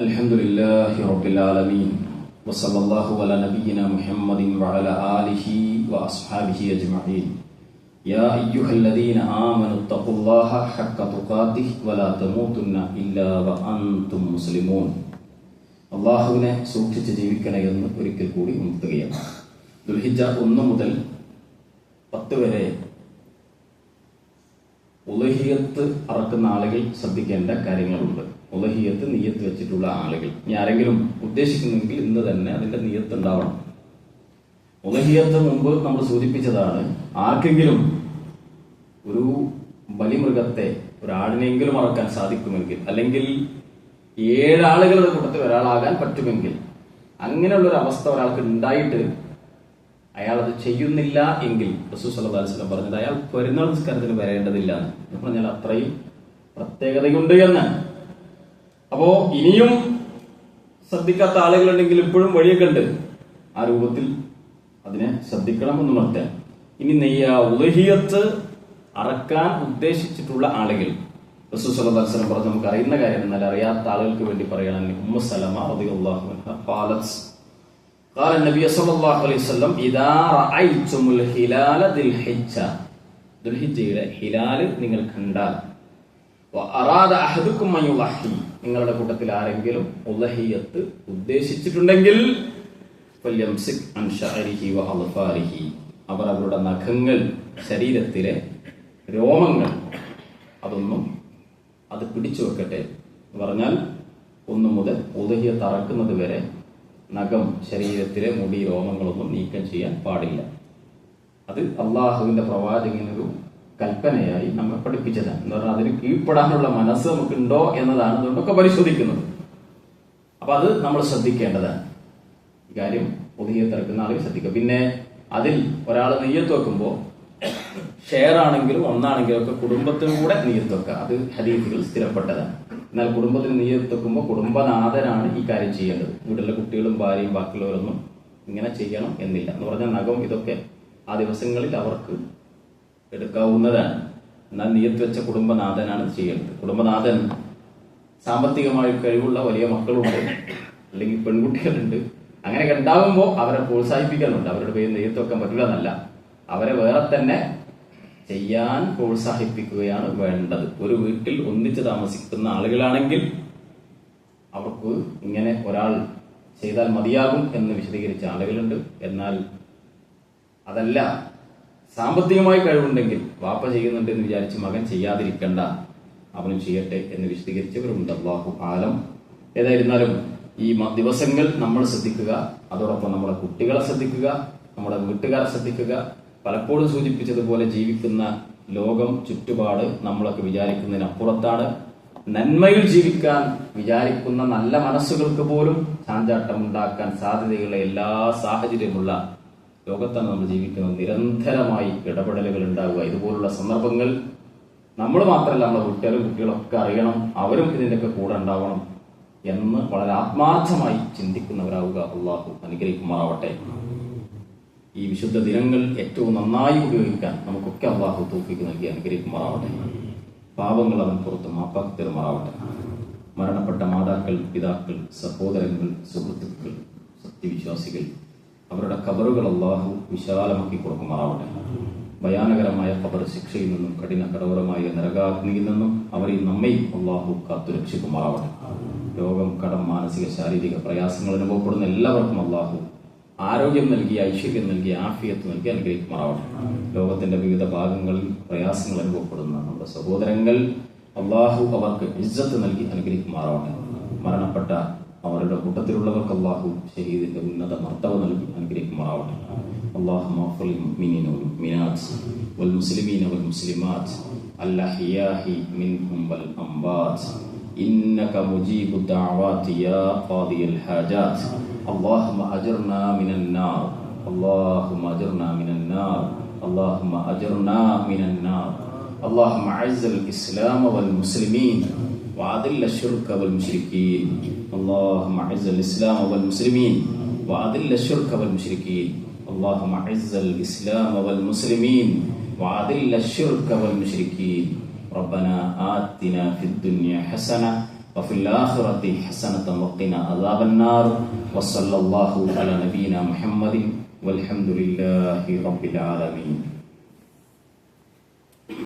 അൽഹംദുലില്ലാഹി റബ്ബിൽ ആലമീൻ വസല്ലല്ലാഹു അലാ നബിയ്യിനാ മുഹമ്മദിൻ വഅലാ ആലിഹി വഅസ്ഹാബിഹി അജ്മഈൻ. യാ അയ്യുഹല്ലദീന ആമനു തഖുല്ലാഹ ഹഖ്ക തുഖാതിഹി വലാ തമൂതുന്ന ഇല്ലാ വഅൻതും മുസ്ലിമൂൻ. അല്ലാഹുവിനെ സൂക്ഷിച്ച് ജീവിക്കണേ എന്ന് ഒരിക്കൽ കൂടി ഉണർത്തുകയാണ്. ദുൽഹിജ്ജ 1 മുതൽ 10 വരെ ഉലഹിയത്ത് അറക്കുന്ന ആളുകൾ ശ്രദ്ധിക്കേണ്ട കാര്യങ്ങളുണ്ട്. ഉലഹിയത്ത് നിയ്യത്ത് വെച്ചിട്ടുള്ള ആളുകൾ, ഇനി ആരെങ്കിലും ഉദ്ദേശിക്കുന്നെങ്കിൽ ഇന്ന് തന്നെ അതിന്റെ നിയ്യത്ത് ഉണ്ടാവണം. ഉലഹിയത്ത് മുമ്പ് നമ്മൾ സൂചിപ്പിച്ചതാണ്. ആർക്കെങ്കിലും ഒരു ബലിമൃഗത്തെ, ഒരാടിനെങ്കിലും അറക്കാൻ സാധിക്കുമെങ്കിൽ, അല്ലെങ്കിൽ 7 ആളുകളുടെ കൂട്ടത്തിൽ ഒരാളാകാൻ പറ്റുമെങ്കിൽ, അങ്ങനെയുള്ള ഒരു അവസ്ഥ ഒരാൾക്ക് ഉണ്ടായിട്ട് അയാൾ അത് ചെയ്യുന്നില്ല എങ്കിൽ റസൂൽ സല്ലല്ലാഹു അലൈഹി വസല്ലം പറഞ്ഞത് അയാൾ പെരുന്നാൾ നിസ്കാരത്തിന് വരേണ്ടതില്ല എന്ന് പറഞ്ഞാൽ അത്രയും പ്രത്യേകതയുണ്ട് എന്ന്. അപ്പോ ഇനിയും ശ്രദ്ധിക്കാത്ത ആളുകളുണ്ടെങ്കിൽ ഇപ്പോഴും വഴിയൊക്കെ ഉണ്ട്. ആ രൂപത്തിൽ അതിനെ ശ്രദ്ധിക്കണമെന്ന് നിർത്താൻ. ഇനി ഉലഹിയത്ത് അറക്കാൻ ഉദ്ദേശിച്ചിട്ടുള്ള ആളുകൾ റസൂൽ സല്ലല്ലാഹു അലൈഹി വസല്ലം പറഞ്ഞു, നമുക്ക് അറിയുന്ന കാര്യം, എന്നാൽ അറിയാത്ത ആളുകൾക്ക് വേണ്ടി പറയുകയാണെങ്കിൽ ഉമ്മു സലമ റളിയല്ലാഹു അൻഹ ഖാലത്ത് قال النبي صلى الله عليه وسلم إذا رأيتم الهلال ذي الحجة, ദുൽഹിജ്ജയുടെ ഹിലാൽ നിങ്ങൾ കണ്ടാൽ, വഅറാദ അഹദുക്കും അൻ യുളഹി, നിങ്ങളുടെ കൂട്ടത്തിൽ ആരെങ്കിലും ഉളഹിയത്ത് ഉദ്ദേശിച്ചിട്ടുണ്ടെങ്കിൽ ഫല്യംസിക് അൻ ശഅരിഹി വഅദ്ഫാരിഹി, അവർ അവരുടെ നഖങ്ങൾ, ശരീരത്തിലെ രോമങ്ങൾ അത് പിടിച്ചു വെക്കട്ടെ എന്ന് പറഞ്ഞാൽ 1 മുതൽ ഉളഹിയത്ത് അറക്കുന്നത് വരെ നഖം, ശരീരത്തിലെ മുടി, രോമങ്ങളൊന്നും നീക്കം ചെയ്യാൻ പാടില്ല. അത് അള്ളാഹുവിന്റെ പ്രവാചകനൊരു കൽപ്പനയായി നമ്മെ പഠിപ്പിച്ചതാണ്. എന്ന് പറഞ്ഞാൽ അതിന് കീഴ്പ്പെടാനുള്ള മനസ്സ് നമുക്കുണ്ടോ എന്നതാണ് അതുകൊണ്ടൊക്കെ പരിശോധിക്കുന്നത്. അപ്പൊ അത് നമ്മൾ ശ്രദ്ധിക്കേണ്ടതാണ്. ഈ കാര്യം ഉദഹിയത്ത് ഇറക്കുന്ന ആളുകൾ ശ്രദ്ധിക്കുക. പിന്നെ അതിൽ ഒരാൾ നെയ്യത്ത് വെക്കുമ്പോൾ ഷെയർ ആണെങ്കിലും ഒന്നാണെങ്കിലും ഒക്കെ കുടുംബത്തിനും കൂടെ നെയ്യത്ത് വെക്കുക. അത് ഹദീസുകൾ സ്ഥിരപ്പെട്ടതാണ്. എന്നാൽ കുടുംബത്തിന് നെയ്യത്ത് വെക്കുമ്പോൾ കുടുംബനാഥനാണ് ഈ കാര്യം ചെയ്യേണ്ടത്. വീട്ടിലെ കുട്ടികളും ഭാര്യയും ബാക്കിയുള്ളവരൊന്നും ഇങ്ങനെ ചെയ്യണം എന്നില്ല. എന്ന് പറഞ്ഞാൽ നഖം ഇതൊക്കെ ആ ദിവസങ്ങളിൽ അവർക്ക് എടുക്കാവുന്നതാണ്. എന്നാൽ നെയ്യത്ത് വെച്ച കുടുംബനാഥനാണ് ചെയ്യേണ്ടത്. കുടുംബനാഥൻ സാമ്പത്തികമായി കഴിവുള്ള വലിയ മക്കളുണ്ട്, അല്ലെങ്കിൽ പെൺകുട്ടികളുണ്ട്. അങ്ങനെയൊക്കെ ഉണ്ടാകുമ്പോൾ അവരെ പ്രോത്സാഹിപ്പിക്കാനുണ്ട്. അവരുടെ പേര് നെയ്യത്ത് വെക്കാൻ പറ്റില്ല എന്നല്ല, അവരെ വേറെ തന്നെ ചെയ്യാൻ പ്രോത്സാഹിപ്പിക്കുകയാണ് വേണ്ടത്. ഒരു വീട്ടിൽ ഒന്നിച്ച് താമസിക്കുന്ന ആളുകളാണെങ്കിൽ അവർക്ക് ഇങ്ങനെ ഒരാൾ ചെയ്താൽ മതിയാകും എന്ന് വിശദീകരിച്ച ആളുകളുണ്ട്. എന്നാൽ അതല്ല, സാമ്പത്തികമായി കഴിവുണ്ടെങ്കിൽ വാപ്പ ചെയ്യുന്നുണ്ട് എന്ന് വിചാരിച്ച് മകൻ ചെയ്യാതിരിക്കണ്ട, അവനും ചെയ്യട്ടെ എന്ന് വിശദീകരിച്ചവരുണ്ട്. അല്ലാഹു ആലം. ഏതായിരുന്നാലും ഈ ദിവസങ്ങൾ നമ്മൾ ശ്രദ്ധിക്കുക, അതോടൊപ്പം നമ്മുടെ കുട്ടികളെ ശ്രദ്ധിക്കുക, നമ്മുടെ വീട്ടുകാരെ ശ്രദ്ധിക്കുക. പലപ്പോഴും സൂചിപ്പിച്ചതുപോലെ ജീവിക്കുന്ന ലോകം, ചുറ്റുപാട് നമ്മളൊക്കെ വിചാരിക്കുന്നതിനപ്പുറത്താണ്. നന്മയിൽ ജീവിക്കാൻ വിചാരിക്കുന്ന നല്ല മനസ്സുകൾക്ക് പോലും ചാഞ്ചാട്ടം ഉണ്ടാക്കാൻ സാധ്യതയുള്ള എല്ലാ സാഹചര്യമുള്ള ലോകത്താണ് നമ്മൾ ജീവിക്കുന്നത്. നിരന്തരമായി ഇടപെടലുകൾ ഉണ്ടാവുക. ഇതുപോലുള്ള സന്ദർഭങ്ങൾ നമ്മൾ മാത്രമല്ല, നമ്മുടെ വീട്ടുകാരും കുട്ടികളൊക്കെ അറിയണം, അവരും ഇതിൻ്റെയൊക്കെ കൂടെ ഉണ്ടാവണം എന്ന് വളരെ ആത്മാർത്ഥമായി ചിന്തിക്കുന്നവരാവുക. അള്ളാഹു അനുഗ്രഹിക്കുമാറാവട്ടെ. ഈ വിശുദ്ധ ദിനങ്ങൾ ഏറ്റവും നന്നായി ഉപയോഗിക്കാൻ നമുക്കൊക്കെ അള്ളാഹു തൗഫീഖ് നൽകി അനുഗ്രഹിക്കുമാറാവട്ടെ. പാപങ്ങൾ അവൻ പുറത്ത് മാപ്പാക്കി തരുമാറാവട്ടെ. മരണപ്പെട്ട മാതാക്കൾ, പിതാക്കൾ, സഹോദരങ്ങൾ, സുഹൃത്തുക്കൾ, സത്യവിശ്വാസികൾ, അവരുടെ ഖബറുകൾ അല്ലാഹു വിശാലമാക്കി കൊടുക്കുമാറാവട്ടെ. ഭയാനകരമായ ഖബർ ശിക്ഷയിൽ നിന്നും കഠിന കടോരമായ നരകാഗ്നിയിൽ നിന്നും അവരിൽ നമ്മയും അല്ലാഹു കാത്തുരക്ഷിക്കുമാറാവട്ടെ. രോഗം, കടം, മാനസിക ശാരീരിക പ്രയാസങ്ങൾ അനുഭവപ്പെടുന്ന എല്ലാവർക്കും അല്ലാഹു ആരോഗ്യം നൽകി, ഐശ്വര്യം നൽകി, ആഫിയത്ത് നൽകി അനുഗ്രഹിക്കുമാറാവട്ടെ. ലോകത്തിന്റെ വിവിധ ഭാഗങ്ങളിൽ പ്രയാസങ്ങൾ അനുഭവപ്പെടുന്ന നമ്മുടെ സഹോദരങ്ങൾ അല്ലാഹു അവർക്ക് ഇസ്സത്ത് നൽകി അനുഗ്രഹിക്കുമാറാവട്ടെ. മരണപ്പെട്ട അവരുടെ കൂട്ടത്തിലുള്ളവർക്ക് അല്ലാഹു ഷഹീദിന്റെ ഉന്നത മർത്തബ നൽകി അനുഗ്രഹിക്കുമാറാവട്ടെ. اللهم اغفر للمؤمنين والمؤمنات والمسلمين والمسلمات الأحياء منهم والأموات إنك مجيب الدعوات يا قاضي الحاجات. اللهم أجرنا من النار، اللهم أجرنا من النار، اللهم أجرنا من النار. اللهم أعز الإسلام والمسلمين وأذل الشرك والمشركين. اللهم أعز الإسلام والمسلمين وأذل الشرك والمشركين. اللهم أعز الإسلام والمسلمين وأذل الشرك والمشركين. ربنا آتنا في الدنيا حسنة وفي الآخرة حسنة وقنا عذاب النار. وصلى الله على نبينا محمد والحمد لله رب العالمين.